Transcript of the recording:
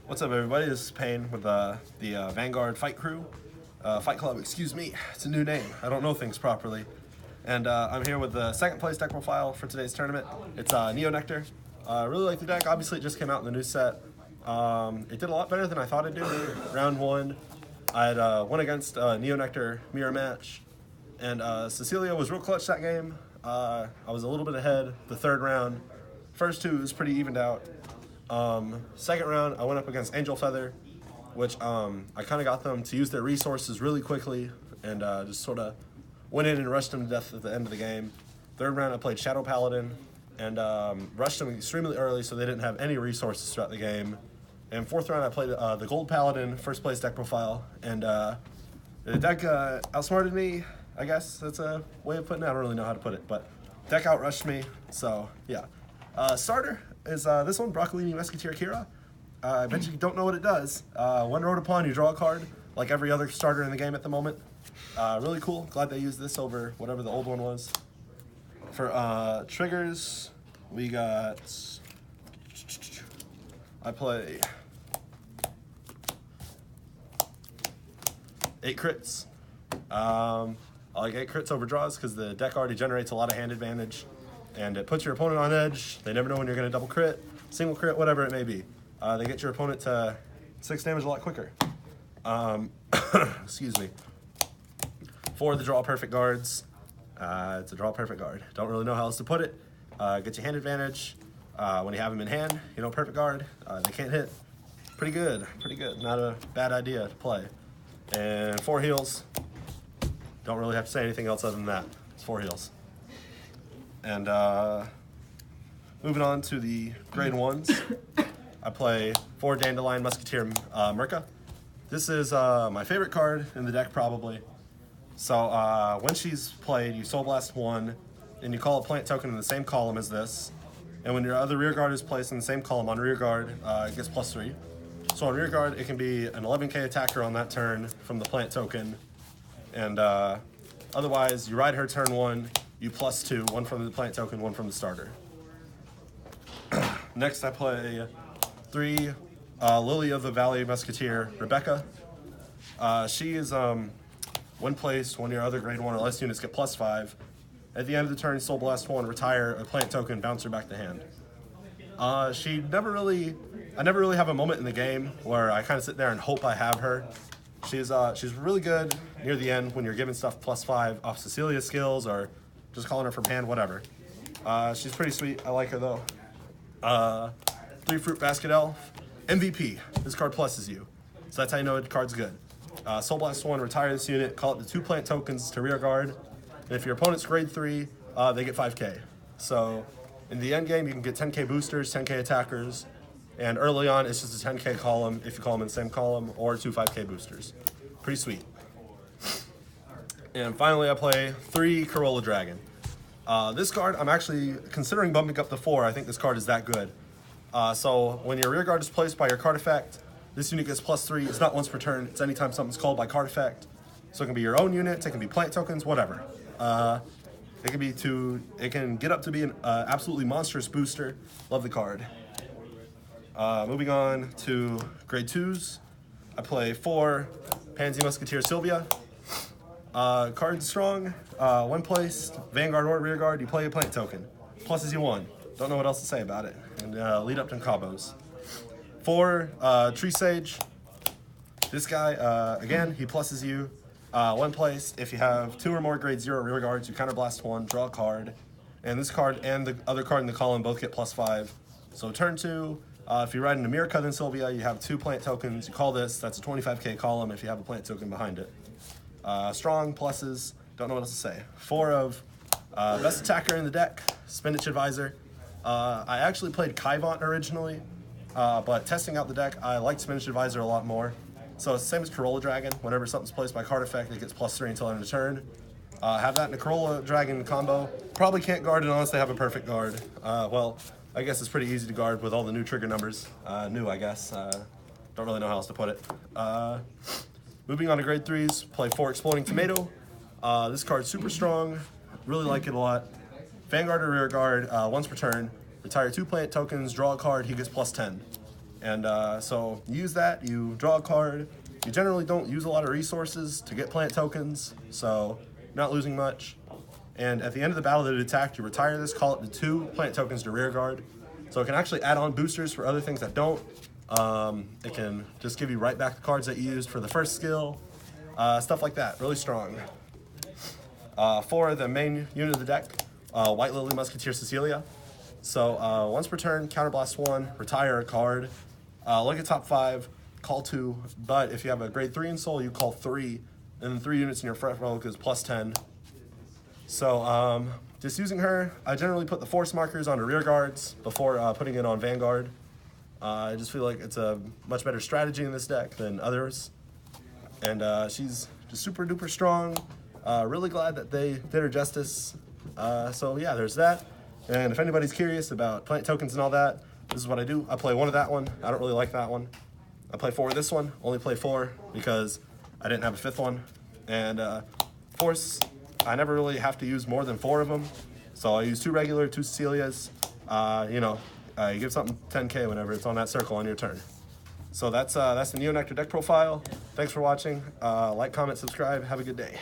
What's up, everybody? This is Payne with the Vanguard Fight Club, excuse me. It's a new name. I don't know things properly. And I'm here with the second place deck profile for today's tournament. It's Nectar. I really like the deck. Obviously, it just came out in the new set. It did a lot better than I thought it'd do. Round one, I had won against Nectar mirror match. And Cecilia was real clutch that game. I was a little bit ahead the third round. First two was pretty evened out. Second round, I went up against Angel Feather, which I kind of got them to use their resources really quickly and just sort of went in and rushed them to death at the end of the game. Third round, I played Shadow Paladin and rushed them extremely early so they didn't have any resources throughout the game. And fourth round, I played the Gold Paladin, first place deck profile, and the deck outsmarted me, I guess that's a way of putting it. I don't really know how to put it, but deck outrushed me, so yeah. Starter is this one, Broccolini Musketeer Kira. I bet you don't know what it does. When rolled upon, you draw a card, like every other starter in the game at the moment. Really cool. Glad they used this over whatever the old one was. For triggers, we got... I play 8 crits. I like 8 crits over draws because the deck already generates a lot of hand advantage. And it puts your opponent on edge. They never know when you're going to double crit, single crit, whatever it may be. They get your opponent to 6 damage a lot quicker. Excuse me. For the draw perfect guards, it's a draw perfect guard. Don't really know how else to put it. Get your hand advantage. When you have them in hand, you know, perfect guard. They can't hit. Pretty good, pretty good. Not a bad idea to play. And 4 heals. Don't really have to say anything else other than that. It's 4 heals. And moving on to the grade 1s, I play 4 Dandelion Musketeer Merca. This is my favorite card in the deck, probably. So when she's played, you Soul Blast 1, and you call a plant token in the same column as this. And when your other rear guard is placed in the same column on rear guard, it gets +3. So on rear guard, it can be an 11k attacker on that turn from the plant token. And otherwise, you ride her turn 1, you +2, 1 from the plant token, 1 from the starter. Next, I play 3 Lily of the Valley Musketeer Rebecca. She is, when placed, when your other grade 1 or less units get +5. At the end of the turn, Soul Blast 1, retire a plant token, bounce her back to hand. I never really have a moment in the game where I kind of sit there and hope I have her. She's really good near the end when you're giving stuff +5 off Cecilia's skills or just calling her from hand, whatever. She's pretty sweet. I like her though. 3 Fruit Basket Elf. MVP. This card pluses you. So that's how you know the card's good. Soul Blast 1, retire this unit, call it the 2 plant tokens to rear guard. And if your opponent's grade 3, they get 5k. So in the end game, you can get 10k boosters, 10k attackers. And early on, it's just a 10k column if you call them in the same column, or 2 5k boosters. Pretty sweet. And finally, I play 3 Corolla Dragon. This card, I'm actually considering bumping up to 4. I think this card is that good. So when your rear guard is placed by your card effect, this unit gets +3. It's not once per turn. It's anytime something's called by card effect. So it can be your own units, it can be plant tokens, whatever. It can get up to be an absolutely monstrous booster. Love the card. Moving on to grade 2s, I play 4 Pansy Musketeer Sylvia. Card's strong. When placed, Vanguard or rear guard, you play a plant token. Pluses you 1. Don't know what else to say about it. And lead up to combos. 4 Tree Sage. This guy, again, he pluses you. When placed, if you have 2 or more grade 0 rear guards, you counterblast 1, draw a card. And this card and the other card in the column both get +5. So turn 2. If you ride into Mirka than Sylvia, you have 2 plant tokens. You call this, that's a 25k column if you have a plant token behind it. Strong, pluses, don't know what else to say. 4 of best attacker in the deck, Spinach Advisor. I actually played Kaivant originally, but testing out the deck, I liked Spinach Advisor a lot more. So it's the same as Corolla Dragon. Whenever something's placed by card effect, it gets +3 until end of turn. Have that in a Corolla Dragon combo. Probably can't guard it unless they have a perfect guard. Well, I guess it's pretty easy to guard with all the new trigger numbers. New, I guess. Don't really know how else to put it. Moving on to grade 3s, play 4 Exploding Tomato. This card's super strong. Really like it a lot. Vanguard or rear guard, once per turn. Retire 2 plant tokens, draw a card, he gets +10. And so you use that, you draw a card. You generally don't use a lot of resources to get plant tokens, so you're not losing much. And at the end of the battle that it attacked, you retire this, call it to 2 plant tokens to rear guard. So it can actually add on boosters for other things that don't. It can just give you right back the cards that you used for the first skill, stuff like that, really strong. For the main unit of the deck, White Lily Musketeer Cecilia. So once per turn, counterblast 1, retire a card, look at top 5, call 2, but if you have a grade 3 in soul, you call 3, and then 3 units in your front row is plus 10. So just using her, I generally put the force markers onto rear guards before putting it on Vanguard. I just feel like it's a much better strategy in this deck than others. And she's just super duper strong. Really glad that they did her justice. So yeah, there's that. And if anybody's curious about plant tokens and all that, this is what I do. I play 1 of that one. I don't really like that one. I play 4 of this one. Only play 4 because I didn't have a 5th one. And force, I never really have to use more than 4 of them. So I use 2 regular, 2 Cecilias. You know, you give something 10k whenever it's on that circle on your turn. So that's the Nectar deck profile. Thanks for watching. Like, comment, subscribe. Have a good day.